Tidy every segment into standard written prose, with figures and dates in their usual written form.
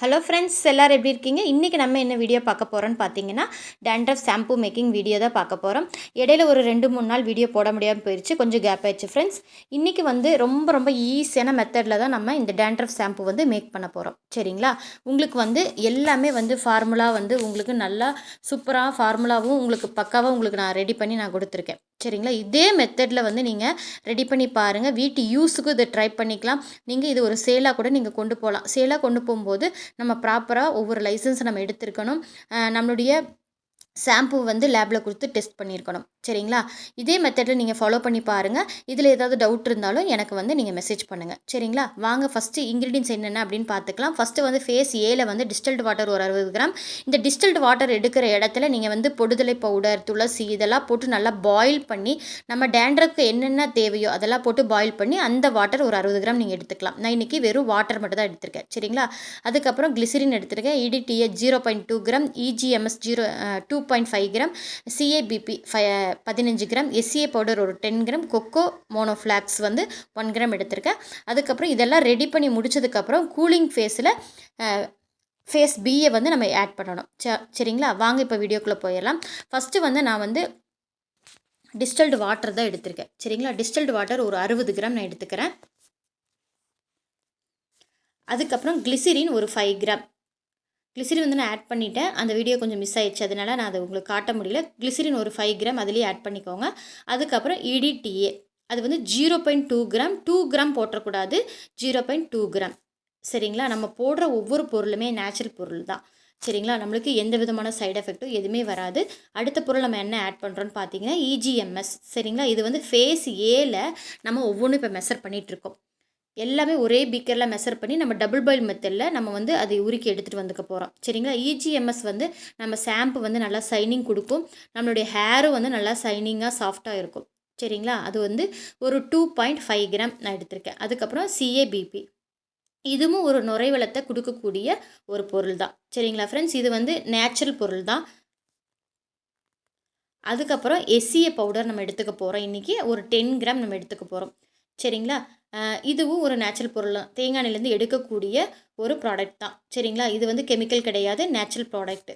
Hello friends, எல்லோரும் எப்படி இருக்கீங்க? இன்றைக்கி நம்ம என்ன வீடியோ பார்க்க போகிறோன்னு பார்த்தீங்கன்னா, டேண்ட்ரஃப் ஷாம்பு மேக்கிங் வீடியோ தான் பார்க்க போகிறோம். இடையில ஒரு 2-3 நாள் வீடியோ போட முடியாமல் போயிடுச்சு, கொஞ்சம் கேப் ஆயிடுச்சு ஃப்ரெண்ட்ஸ். இன்றைக்கி வந்து ரொம்ப ஈஸியான மெத்தடில் தான் நம்ம இந்த டேண்ட்ரஃப் ஷாம்பு வந்து மேக் பண்ண போகிறோம். சரிங்களா? உங்களுக்கு வந்து எல்லாமே வந்து ஃபார்முலா வந்து உங்களுக்கு நல்லா சூப்பராக ஃபார்முலாவும் உங்களுக்கு பக்காவாக உங்களுக்கு நான் ரெடி பண்ணி நான் கொடுத்துருக்கேன். சரிங்களா? இதே மெத்தடில் வந்து நீங்கள் ரெடி பண்ணி பாருங்கள். வீட்டு யூஸுக்கும் இதை ட்ரை பண்ணிக்கலாம். நீங்கள் இது ஒரு சேலாக கூட நீங்கள் கொண்டு போகலாம். சேலாக கொண்டு போகும்போது நம்ம ப்ராப்பராக ஒவ்வொரு லைசன்ஸை நம்ம எடுத்திருக்கணும். நம்மளுடைய ஷாம்பு வந்து லேபில் கொடுத்து டெஸ்ட் பண்ணியிருக்கணும். சரிங்களா? இதே மெத்தடில் நீங்கள் ஃபாலோ பண்ணி பாருங்கள். இதில் ஏதாவது டவுட் இருந்தாலும் எனக்கு வந்து நீங்கள் மெசேஜ் பண்ணுங்கள். சரிங்களா? வாங்க ஃபஸ்ட்டு இன்க்ரீடியன்ஸ் என்னென்ன அப்படின்னு பார்த்துக்கலாம். ஃபஸ்ட்டு வந்து ஃபேஸ் ஏல வந்து டிஸ்டில்டு வாட்டர் ஒரு 60 கிராம். இந்த டிஸ்டில்டு வாட்டர் எடுக்கிற இடத்துல நீங்கள் வந்து பொடுதலை பவுடர், துளசி இதெல்லாம் போட்டு நல்லா பாயில் பண்ணி நம்ம டேண்ட்ரஃப்க்கு என்னென்ன தேவையோ அதெல்லாம் போட்டு பாயில் பண்ணி அந்த வாட்டர் ஒரு 60 கிராம் நீங்கள் எடுத்துக்கலாம். நான் இன்றைக்கி வெறும் வாட்டர் மட்டும் தான் எடுத்திருக்கேன். சரிங்களா? அதுக்கப்புறம் கிளிசரின் எடுத்திருக்கேன். EDTA 0.2 gram, EGMS 2.5 gram, CABP 15 gram, SCA powder ஒரு 10 கிராம், கொக்கோ மோனோஃப்ளாக்ஸ் வந்து 1 கிராம் எடுத்திருக்கேன். அதுக்கப்புறம் இதெல்லாம் ரெடி பண்ணி முடிச்சதுக்கப்புறம் கூலிங் ஃபேஸ் பியை வந்து நம்ம ஆட் பண்ணணும். சரிங்களா? வாங்க இப்போ வீடியோக்குள்ளே போயிடலாம். ஃபஸ்ட்டு வந்து நான் வந்து டிஸ்டில்டு வாட்டர் தான் எடுத்திருக்கேன். சரிங்களா? டிஸ்டில்டு வாட்டர் ஒரு 60 கிராம் நான் எடுத்துக்கிறேன். அதுக்கப்புறம் கிளிசரின் ஒரு 5 கிராம். கிளிசரின் வந்து நான் ஆட் பண்ணிட்டேன். அந்த வீடியோ கொஞ்சம் மிஸ் ஆயிடுச்சு, அதனால் நான் அதை உங்களுக்கு காட்ட முடியல. கிளிசரின் ஒரு 5 கிராம் அதிலேயே ஆட் பண்ணிக்கோங்க. அதுக்கப்புறம் EDTA அது வந்து 0.2 கிராம், 2 கிராம் போட்டக்கூடாது, 0.2 கிராம். சரிங்களா? நம்ம போடுற ஒவ்வொரு பொருளுமே நேச்சுரல் பொருள் தான். சரிங்களா? நம்மளுக்கு எந்த விதமான சைடு எஃபெக்ட்டும் எதுவுமே வராது. அடுத்த பொருள் நம்ம என்ன ஆட் பண்ணுறோன்னு பார்த்தீங்கன்னா EGMS. சரிங்களா? இது வந்து ஃபேஸ் ஏல நம்ம ஒவ்வொன்றும் இப்போ மெஷர் பண்ணிகிட்ருக்கோம். எல்லாமே ஒரே பீக்கரில் மெஷர் பண்ணி நம்ம டபுள் பாயில் மெத்தடில் நம்ம வந்து அதை உருக்கி எடுத்துகிட்டு வந்துக்க போகிறோம். சரிங்களா? EGMS வந்து நம்ம ஷாம்பு வந்து நல்லா ஷைனிங் கொடுக்கும். நம்மளுடைய ஹேரும் வந்து நல்லா ஷைனிங்காக சாஃப்டாக இருக்கும். சரிங்களா? அது வந்து ஒரு 2.5 கிராம் நான் எடுத்திருக்கேன். அதுக்கப்புறம் CABP இதுவும் ஒரு நுரைவளத்தை கொடுக்கக்கூடிய ஒரு பொருள் தான். சரிங்களா ஃப்ரெண்ட்ஸ்? இது வந்து நேச்சுரல் பொருள் தான். அதுக்கப்புறம் SCA பவுடர் நம்ம எடுத்துக்க போகிறோம். இன்றைக்கி ஒரு 10 கிராம் நம்ம எடுத்துக்க போகிறோம். சரிங்களா? இதுவும் ஒரு நேச்சுரல் பொருள் தான். தேங்காய் எண்ணெயிலேருந்து எடுக்கக்கூடிய ஒரு ப்ராடக்ட் தான். சரிங்களா? இது வந்து கெமிக்கல் கிடையாது, நேச்சுரல் ப்ராடக்ட்.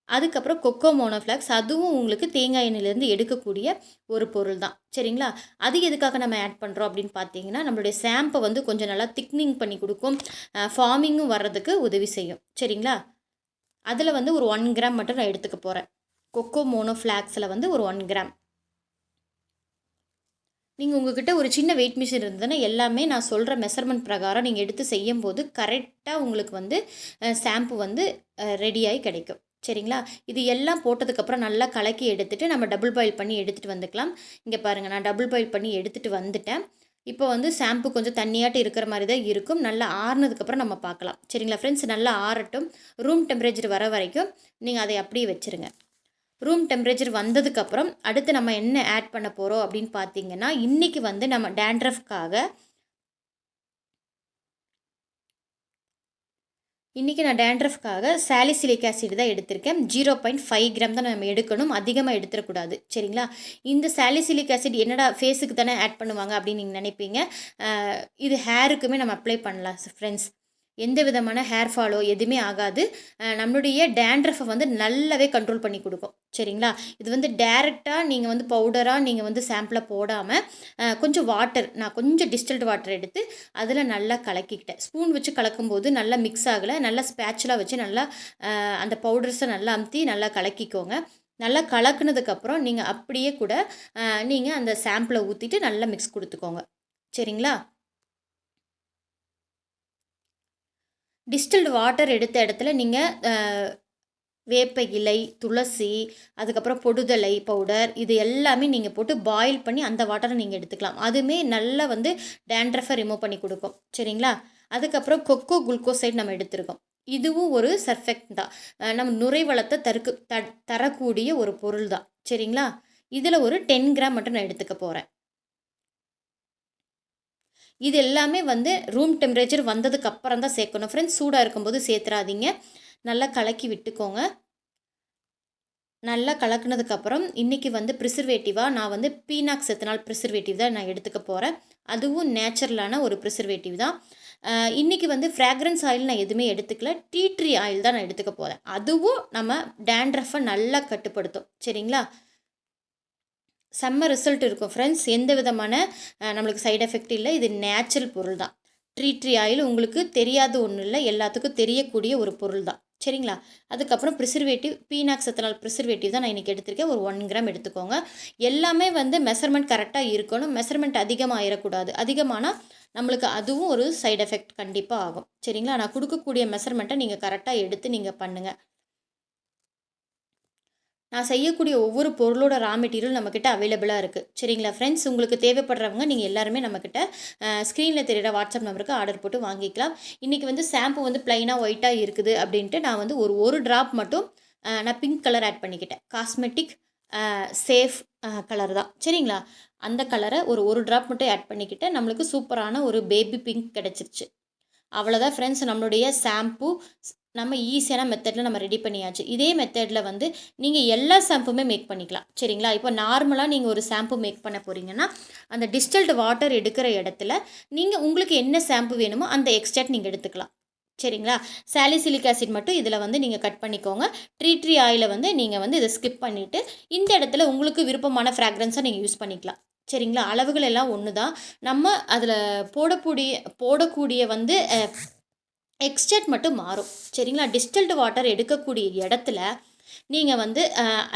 அதுக்கப்புறம் கொக்கோ மோனோஃப்ளாக்ஸ் அதுவும் உங்களுக்கு தேங்காய் எண்ணெயிலேருந்து எடுக்கக்கூடிய ஒரு பொருள் தான். சரிங்களா? அது எதுக்காக நம்ம ஆட் பண்ணுறோம் அப்படின்னு பார்த்தீங்கன்னா, நம்மளுடைய ஷாம்பை வந்து கொஞ்சம் நல்லா திக்னிங் பண்ணி கொடுக்கும், ஃபார்மிங்கும் வர்றதுக்கு உதவி செய்யும். சரிங்களா? அதில் வந்து ஒரு 1 கிராம் மட்டும் நான் எடுத்துக்க போகிறேன். கொக்கோ மோனோஃப்ளாக்ஸில் வந்து ஒரு 1 கிராம். நீங்கள் உங்கள்கிட்ட ஒரு சின்ன வெயிட் மிஷின் இருந்ததுன்னா எல்லாமே நான் சொல்கிற மெஷர்மெண்ட் பிரகாரம் நீங்கள் எடுத்து செய்யும்போது கரெக்டாக உங்களுக்கு வந்து ஷாம்பு வந்து ரெடியாகி கிடைக்கும். சரிங்களா? இது எல்லாம் போட்டதுக்கப்புறம் நல்லா கலக்கி எடுத்துகிட்டு நம்ம டபுள் பாயில் பண்ணி எடுத்துகிட்டு வந்துக்கலாம். இங்கே பாருங்கள், நான் டபுள் பாயில் பண்ணி எடுத்துகிட்டு வந்துட்டேன். இப்போ வந்து ஷாம்பு கொஞ்சம் தண்ணியாட்டு இருக்கிற மாதிரி தான் இருக்கும். நல்லா ஆறுனதுக்கப்புறம் நம்ம பார்க்கலாம். சரிங்களா ஃப்ரெண்ட்ஸ்? நல்லா ஆறட்டும். ரூம் டெம்பரேச்சர் வர வரைக்கும் நீங்கள் அதை அப்படியே வச்சுருங்க. ரூம் டெம்பரேச்சர் வந்ததுக்கப்புறம் அடுத்து நம்ம என்ன ஆட் பண்ண போகிறோம் அப்படின்னு பார்த்தீங்கன்னா, இன்றைக்கி வந்து நம்ம நான் டேண்ட்ரஃப்காக சாலிசிலிக் ஆசிட் தான் எடுத்திருக்கேன். 0.5 கிராம் தான் நம்ம எடுக்கணும், அதிகமாக எடுத்துடக்கூடாது. சரிங்களா? இந்த சாலிசிலிக் ஆசிட் என்னடா ஃபேஸுக்கு தானே ஆட் பண்ணுவாங்க அப்படின்னு நீங்கள் நினைப்பீங்க. இது ஹேருக்குமே நம்ம அப்ளை பண்ணலாம் ஃப்ரெண்ட்ஸ். எந்த விதமான ஹேர் ஃபாலோ எதுவுமே ஆகாது. நம்மளுடைய டேண்ட்ரஃபை வந்து நல்லாவே கண்ட்ரோல் பண்ணி கொடுக்கும். சரிங்களா? இது வந்து டைரெக்டாக நீங்கள் வந்து பவுடராக நீங்கள் வந்து சாம்பிளாக போடாமல் கொஞ்சம் வாட்டர், நான் கொஞ்சம் டிஸ்டில்டு வாட்டர் எடுத்து அதில் நல்லா கலக்கிக்கிட்டேன். ஸ்பூன் வச்சு கலக்கும்போது நல்லா மிக்ஸ் ஆகலை. நல்லா ஸ்பேச்சுலாக வச்சு நல்லா அந்த பவுடர்ஸை நல்லா அமுத்தி நல்லா கலக்கிக்கோங்க. நல்லா கலக்குனதுக்கப்புறம் நீங்கள் அப்படியே கூட நீங்கள் அந்த சாம்பிளை ஊற்றிட்டு நல்லா மிக்ஸ் கொடுத்துக்கோங்க. சரிங்களா? டிஸ்டில்டு வாட்டர் எடுத்த இடத்துல நீங்கள் வேப்ப இலை, துளசி, அதுக்கப்புறம் பொடுதலை பவுடர் இது எல்லாமே நீங்கள் போட்டு பாயில் பண்ணி அந்த வாட்டரை நீங்கள் எடுத்துக்கலாம். அதுவுமே நல்லா வந்து டேண்ட்ரஃபை ரிமூவ் பண்ணி கொடுக்கும். சரிங்களா? அதுக்கப்புறம் கொக்கோ குளுக்கோசைட் நம்ம எடுத்திருக்கோம். இதுவும் ஒரு சர்ஃபெக்ட் தான். நம்ம நுரைவளத்தை தரக்கூடிய ஒரு பொருள் தான். சரிங்களா? இதில் ஒரு 10 கிராம் மட்டும் நான் எடுத்துக்க போகிறேன். இது எல்லாமே வந்து ரூம் டெம்பரேச்சர் வந்ததுக்கு அப்புறம் தான் சேர்க்கணும் ஃப்ரெண்ட்ஸ். சூடாக இருக்கும்போது சேர்த்துறாதீங்க. நல்லா கலக்கி விட்டுக்கோங்க. நல்லா கலக்குனதுக்கப்புறம் இன்றைக்கி வந்து ப்ரிசர்வேட்டிவாக நான் வந்து பீனாக்ஸ் எத்தனால் ப்ரிசர்வேட்டிவ் தான் நான் எடுத்துக்க போகிறேன். அதுவும் நேச்சுரலான ஒரு ப்ரிசர்வேட்டிவ் தான். இன்றைக்கி வந்து ஃப்ராக்ரன்ஸ் ஆயில் நான் எதுவுமே எடுத்துக்கல, டீ ட்ரீ ஆயில் தான் நான் எடுத்துக்க போகிறேன். அதுவும் நம்ம டேண்ட்ரஃபை நல்லா கட்டுப்படுத்தும். சரிங்களா? செம்ம ரிசல்ட் இருக்கும் ஃப்ரெண்ட்ஸ். எந்த விதமான நம்மளுக்கு சைடு எஃபெக்ட் இல்லை. இது நேச்சுரல் பொருள் தான். ட்ரீ ஆயில் உங்களுக்கு தெரியாத ஒன்றும் இல்லை, எல்லாத்துக்கும் தெரியக்கூடிய ஒரு பொருள் தான். சரிங்களா? அதுக்கப்புறம் ப்ரிசர்வேட்டிவ், பீனாக்ஸ் எத்தனால் ப்ரிசர்வேட்டிவ் தான் நான் இன்றைக்கி எடுத்திருக்கேன். ஒரு 1 கிராம் எடுத்துக்கோங்க. எல்லாமே வந்து மெஷர்மெண்ட் கரெக்டாக இருக்கணும். மெஷர்மெண்ட் அதிகமாக ஆயிடக்கூடாது. அதிகமானால் நம்மளுக்கு அதுவும் ஒரு சைடு எஃபெக்ட் கண்டிப்பாக ஆகும். சரிங்களா? நான் கொடுக்கக்கூடிய மெஷர்மெண்ட்டை நீங்கள் கரெக்டாக எடுத்து நீங்கள் பண்ணுங்கள். நான் செய்யக்கூடிய ஒவ்வொரு பொருளோட ரா மெட்டீரியல் நம்மக்கிட்ட அவைலபிளாக இருக்குது. சரிங்களா ஃப்ரெண்ட்ஸ்? உங்களுக்கு தேவைப்படுறவங்க நீங்கள் எல்லாருமே நம்மக்கிட்ட ஸ்க்ரீனில் தெரிகிற வாட்ஸ்அப் நம்பருக்கு ஆர்டர் போட்டு வாங்கிக்கலாம். இன்றைக்கி வந்து ஷாம்பு வந்து ப்ளைனாக ஒயிட்டாக இருக்குது அப்படின்ட்டு நான் வந்து ஒரு ட்ராப் மட்டும் நான் பிங்க் கலர் ஆட் பண்ணிக்கிட்டேன். காஸ்மெட்டிக் சேஃப் கலர் தான். சரிங்களா? அந்த கலரை ஒரு ட்ராப் மட்டும் ஆட் பண்ணிக்கிட்டேன். நம்மளுக்கு சூப்பரான ஒரு பேபி பிங்க் கிடச்சிருச்சு. அவ்வளோதான் ஃப்ரெண்ட்ஸ். நம்மளுடைய ஷாம்பு நம்ம ஈஸியான மெத்தடில் நம்ம ரெடி பண்ணியாச்சு. இதே மெத்தடில் வந்து நீங்கள் எல்லா ஷாம்புமே மேக் பண்ணிக்கலாம். சரிங்களா? இப்போ நார்மலாக நீங்கள் ஒரு ஷாம்பு மேக் பண்ண போகிறீங்கன்னா அந்த டிஸ்டில்டு வாட்டர் எடுக்கிற இடத்துல நீங்கள் உங்களுக்கு என்ன ஷாம்பு வேணுமோ அந்த எக்ஸ்ட்ராக்ட் நீங்கள் எடுத்துக்கலாம். சரிங்களா? சாலிசிலிக் ஆசிட் மட்டும் இதில் வந்து நீங்கள் கட் பண்ணிக்கோங்க. ட்ரீ ஆயிலை வந்து நீங்கள் வந்து இதை ஸ்கிப் பண்ணிவிட்டு இந்த இடத்துல உங்களுக்கு விருப்பமான ஃப்ராக்ரன்ஸாக நீங்கள் யூஸ் பண்ணிக்கலாம். சரிங்களா? அளவுகள் எல்லாம் ஒன்று தான். நம்ம அதில் போடக்கூடிய வந்து எக்ஸ்ட்ராக்ட் மட்டும் மாறும். சரிங்களா? டிஸ்டில்டு வாட்டர் எடுக்கக்கூடிய இடத்துல நீங்கள் வந்து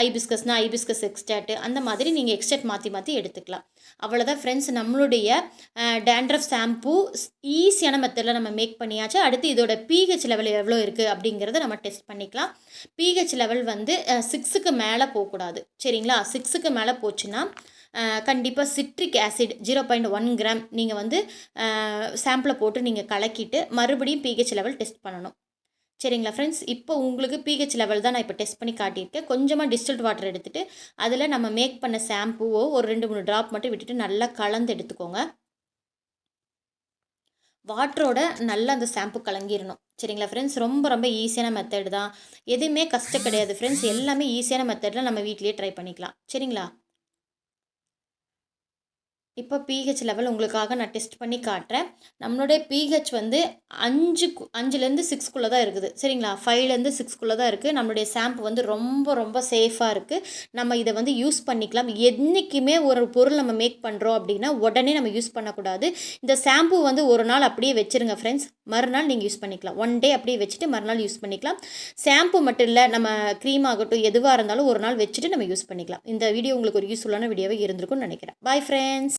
ஐபிஸ்கஸ்னால் ஐபிஸ்கஸ் எக்ஸ்ட்ராக்ட் அந்த மாதிரி நீங்கள் எக்ஸ்ட்ராக்ட் மாற்றி எடுத்துக்கலாம். அவ்வளோதான் ஃப்ரெண்ட்ஸ். நம்மளுடைய டேண்ட்ரஃப் ஷாம்பூ ஈஸியான மெத்தடில் நம்ம மேக் பண்ணியாச்சு. அடுத்து இதோட pH லெவல் எவ்வளோ இருக்குது அப்படிங்கிறத நம்ம டெஸ்ட் பண்ணிக்கலாம். pH லெவல் வந்து 6க்கு மேலே போகக்கூடாது. சரிங்களா? 6க்கு மேலே போச்சுன்னா கண்டிப்பாக சிட்ரிக் ஆசிட் 0.1 கிராம் நீங்கள் வந்து சாம்பிளை போட்டு நீங்கள் கலக்கிட்டு மறுபடியும் pH லெவல் டெஸ்ட் பண்ணணும். சரிங்களா ஃப்ரெண்ட்ஸ்? இப்போ உங்களுக்கு pH லெவல் தான் நான் இப்போ டெஸ்ட் பண்ணி காட்டியிருக்கேன். கொஞ்சமாக டிஸ்டில்ட் வாட்டர் எடுத்துகிட்டு அதில் நம்ம மேக் பண்ண ஷாம்புவோ ஒரு 2-3 ட்ராப் மட்டும் விட்டுட்டு நல்லா கலந்து எடுத்துக்கோங்க. வாட்டரோட நல்லா அந்த ஷாம்பு கலங்கிடணும். சரிங்களா ஃப்ரெண்ட்ஸ்? ரொம்ப ஈஸியான மெத்தட் தான். எதுவுமே கஷ்டம் கிடையாது ஃப்ரெண்ட்ஸ். எல்லாமே ஈஸியான மெத்தடில் நம்ம வீட்லேயே ட்ரை பண்ணிக்கலாம். சரிங்களா? இப்போ pH லெவல் உங்களுக்காக நான் டெஸ்ட் பண்ணி காட்டுறேன். நம்மளுடைய pH வந்து 5லேருந்து 6க்குள்ளே தான் இருக்குது. சரிங்களா? 5லேருந்து 6க்குள்ளே தான் இருக்குது. நம்மளுடைய ஷாம்பு வந்து ரொம்ப சேஃபாக இருக்குது. நம்ம இதை வந்து யூஸ் பண்ணிக்கலாம். என்றைக்குமே ஒரு பொருள் நம்ம மேக் பண்ணுறோம் அப்படின்னா உடனே நம்ம யூஸ் பண்ணக்கூடாது. இந்த ஷாம்பு வந்து ஒரு நாள் அப்படியே வச்சுருங்க ஃப்ரெண்ட்ஸ். மறுநாள் நீங்கள் யூஸ் பண்ணிக்கலாம். 1 டே அப்படியே வச்சுட்டு மறுநாள் யூஸ் பண்ணிக்கலாம். ஷாம்பு மட்டும் இல்லை, நம்ம க்ரீம் ஆகட்டும் எதுவாக இருந்தாலும் ஒரு நாள் வச்சுட்டு நம்ம யூஸ் பண்ணிக்கலாம். இந்த வீடியோ உங்களுக்கு ஒரு யூஸ்ஃபுல்லான வீடியோவே இருந்திருக்கும்னு நினைக்கிறேன். Bye friends.